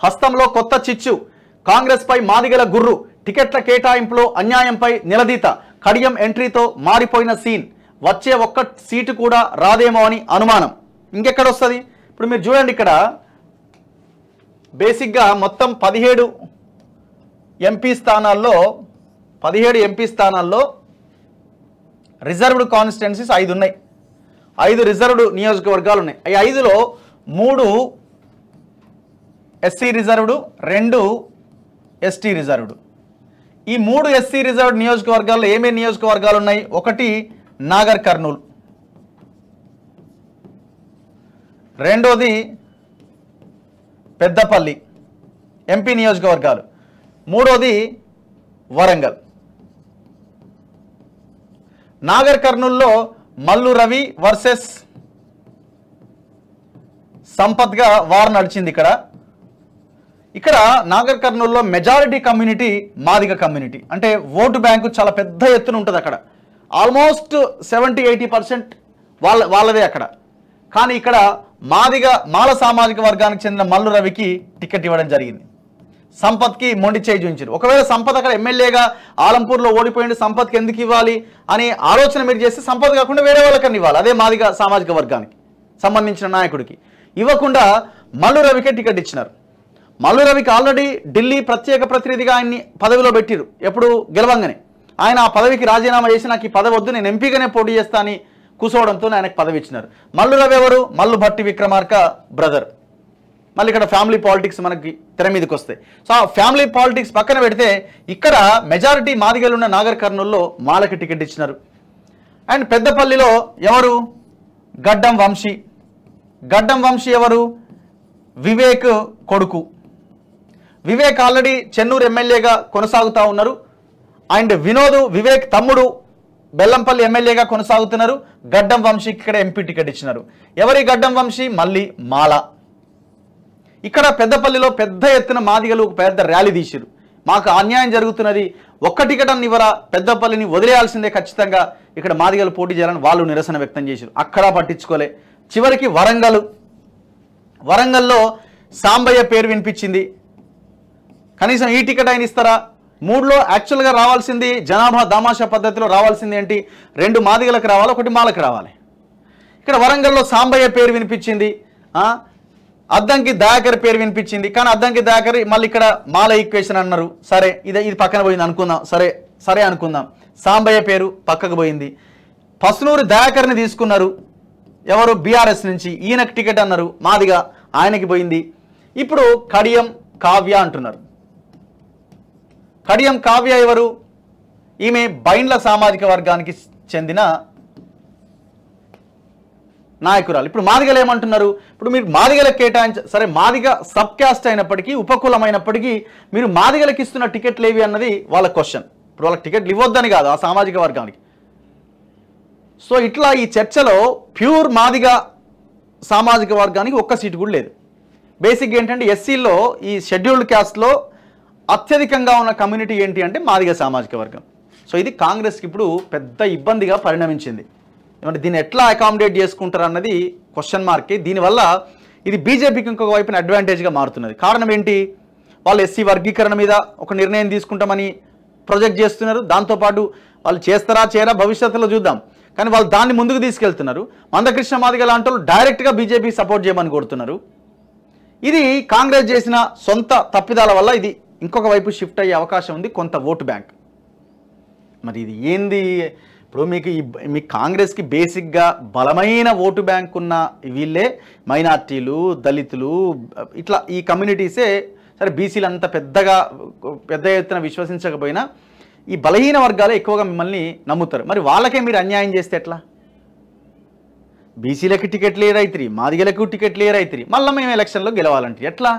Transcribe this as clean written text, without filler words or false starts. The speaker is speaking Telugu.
హస్తంలో కొత్త చిచ్చు, కాంగ్రెస్ పై మాదిగల గుర్రు, టికెట్ల కేటాయింపులో అన్యాయంపై నిలదీత, కడియం ఎంట్రీతో మారిపోయిన సీన్, వచ్చే ఒక్క సీటు కూడా రాదేమో అని అనుమానం. ఇంకెక్కడ వస్తుంది? ఇప్పుడు మీరు చూడండి, ఇక్కడ బేసిక్గా మొత్తం 17 ఎంపీ స్థానాల్లో రిజర్వ్డ్ కాన్స్టిట్యున్సీస్ 5 ఉన్నాయి. 5 రిజర్వ్డ్ నియోజకవర్గాలు ఉన్నాయి. ఈ 5లో 3 ఎస్సీ రిజర్వ్డ్, 2 ఎస్టీ రిజర్వ్డ్. ఈ 3 ఎస్సీ రిజర్వ్డ్ నియోజకవర్గాల్లో ఏమేమి నియోజకవర్గాలు ఉన్నాయి? ఒకటి నాగర్ కర్నూల్, రెండోది పెద్దపల్లి ఎంపీ నియోజకవర్గాలు, మూడోది వరంగల్. నాగర్ కర్నూల్లో మల్లు రవి వర్సెస్ సంపత్గా వార్ నడిచింది. ఇక్కడ నాగర్ కర్నూల్లో మెజారిటీ కమ్యూనిటీ మాదిగ కమ్యూనిటీ. అంటే ఓటు బ్యాంకు చాలా పెద్ద ఎత్తున ఉంటుంది అక్కడ. ఆల్మోస్ట్ 70-80% వాళ్ళదే అక్కడ. కానీ ఇక్కడ మాల సామాజిక వర్గానికి చెందిన మల్లు రవికి టికెట్ ఇవ్వడం జరిగింది. సంపత్కి మొండి చేయి చూపించారు. ఒకవేళ సంపత్ అక్కడ ఎమ్మెల్యేగా ఆలంపూర్లో ఓడిపోయింది, సంపత్కి ఎందుకు ఇవ్వాలి అనే ఆలోచన మీరు చేస్తే సంపత్ కాకుండా వేరే వాళ్ళకన్నా ఇవ్వాలి. అదే మాదిగ సామాజిక వర్గానికి సంబంధించిన నాయకుడికి ఇవ్వకుండా మల్లు రవికే టికెట్ ఇచ్చినారు. మల్లు రవికి ఆల్రెడీ ఢిల్లీ ప్రత్యేక ప్రతినిధిగా ఆయన్ని పదవిలో పెట్టిరు. ఎప్పుడు గెలవంగానే ఆయన ఆ పదవికి రాజీనామా చేసి నాకు ఈ పదవి వద్దు, నేను ఎంపీగానే పోటీ చేస్తా అని కూర్చోవడంతో ఆయనకు పదవి ఇచ్చినారు. మల్లు రవి ఎవరు? మల్లు భట్టి విక్రమార్క బ్రదర్. మళ్ళీ ఇక్కడ ఫ్యామిలీ పాలిటిక్స్ మనకి తెర మీదకి వస్తాయి. సో ఆ ఫ్యామిలీ పాలిటిక్స్ పక్కన పెడితే ఇక్కడ మెజారిటీ మాదిగలున్న నాగర్ కర్నూల్లో మాలకి టికెట్ ఇచ్చినారు. అండ్ పెద్దపల్లిలో ఎవరు? గడ్డం వంశీ. గడ్డం వంశీ ఎవరు? వివేక్ కొడుకు. వివేక్ ఆల్రెడీ చెన్నూరు ఎమ్మెల్యేగా కొనసాగుతూ ఉన్నారు. అండ్ వివేక్ తమ్ముడు బెల్లంపల్లి ఎమ్మెల్యేగా కొనసాగుతున్నారు. గడ్డం వంశీకి ఇక్కడ ఎంపీ టికెట్ ఇచ్చినారు. ఎవరి గడ్డం వంశీ? మళ్ళీ మాల. ఇక్కడ పెద్దపల్లిలో పెద్ద ఎత్తున మాదిగలు పెద్ద ర్యాలీ తీసిరు. మాకు అన్యాయం జరుగుతున్నది, ఒక్క టికెట్ అన్ని ఇవ్వరా, పెద్దపల్లిని వదిలేయాల్సిందే, ఖచ్చితంగా ఇక్కడ మాదిగలు పోటీ చేయాలని వాళ్ళు నిరసన వ్యక్తం చేశారు. అక్కడ పట్టించుకోలే. చివరికి వరంగల్లో సాంబయ్య పేరు వినిపించింది. కనీసం ఈ టికెట్ ఆయన ఇస్తారా? 3లో యాక్చువల్గా రావాల్సింది జనాభా దామాషా పద్ధతిలో రావాల్సింది ఏంటి? 2 మాదిగలకు రావాలి, 1 మాలకు రావాలి. ఇక్కడ వరంగల్లో సాంబయ్య పేరు వినిపించింది, అద్దంకి దయాకర్ పేరు వినిపించింది. కానీ అద్దంకి దయాకర్ మళ్ళీ ఇక్కడ మాల ఈక్వేషన్ అన్నారు. సరే ఇది పక్కన పోయింది అనుకుందాం, సరే అనుకుందాం. సాంబయ్య పేరు పక్కకు పోయింది. పసునూరు దయాకర్ని తీసుకున్నారు. ఎవరు? బీఆర్ఎస్ నుంచి. ఈయనకు టికెట్ అన్నారు, మాదిగా, ఆయనకి పోయింది. ఇప్పుడు కడియం కావ్య అంటున్నారు. కడియం కావ్య ఎవరు? ఈమె బైండ్ల సామాజిక వర్గానికి చెందిన నాయకురాలు. ఇప్పుడు మాదిగలు ఏమంటున్నారు? ఇప్పుడు మీరు మాదిగలకు సరే మాదిగ సబ్ క్యాస్ట్ అయినప్పటికీ, ఉపకులమైనప్పటికీ మీరు మాదిగలకు ఇస్తున్న టికెట్లు ఏవి అన్నది వాళ్ళ క్వశ్చన్. ఇప్పుడు వాళ్ళకి టికెట్లు ఇవ్వద్దని కాదు, ఆ సామాజిక వర్గానికి. సో ఇట్లా ఈ చర్చలో ప్యూర్ మాదిగ సామాజిక వర్గానికి ఒక్క సీటు కూడా లేదు. బేసిక్గా ఏంటంటే ఎస్సీల్లో ఈ షెడ్యూల్డ్ క్యాస్ట్లో అత్యధికంగా ఉన్న కమ్యూనిటీ ఏంటి అంటే మాదిగ సామాజిక వర్గం. సో ఇది కాంగ్రెస్కి ఇప్పుడు పెద్ద ఇబ్బందిగా పరిణమించింది. ఏమంటే దీన్ని ఎట్లా అకామిడేట్ చేసుకుంటారు అన్నది క్వశ్చన్ మార్కే. దీనివల్ల ఇది బీజేపీకి ఇంకొక వైపున అడ్వాంటేజ్గా మారుతున్నది. కారణం ఏంటి? వాళ్ళు ఎస్సీ వర్గీకరణ మీద ఒక నిర్ణయం తీసుకుంటామని ప్రొజెక్ట్ చేస్తున్నారు. దాంతోపాటు వాళ్ళు చేస్తారా చేయరా భవిష్యత్తులో చూద్దాం, కానీ వాళ్ళు దాన్ని ముందుకు తీసుకెళ్తున్నారు. మందకృష్ణ మాదిగ లాంటి వాళ్ళు డైరెక్ట్గా బీజేపీ సపోర్ట్ చేయమని కోరుతున్నారు. ఇది కాంగ్రెస్ చేసిన సొంత తప్పిదాల వల్ల ఇది ఇంకొక వైపు షిఫ్ట్ అయ్యే అవకాశం ఉంది, కొంత ఓటు బ్యాంక్. మరి ఇది ఏంది? ఇప్పుడు మీకు కాంగ్రెస్కి బేసిక్గా బలమైన ఓటు బ్యాంక్ ఉన్న వీళ్ళే మైనార్టీలు, దళితులు, ఇట్లా ఈ కమ్యూనిటీసే. సరే బీసీలు అంత పెద్ద ఎత్తున విశ్వసించకపోయినా ఈ బలహీన వర్గాలే ఎక్కువగా మిమ్మల్ని నమ్ముతారు. మరి వాళ్ళకే మీరు అన్యాయం చేస్తే ఎట్లా? బీసీలకు టికెట్ లేరు అవుతుంది, మాదిగలకు టికెట్ లేరు అవుతుంది, మళ్ళీ మేము ఎలక్షన్లో గెలవాలంటే ఎట్లా?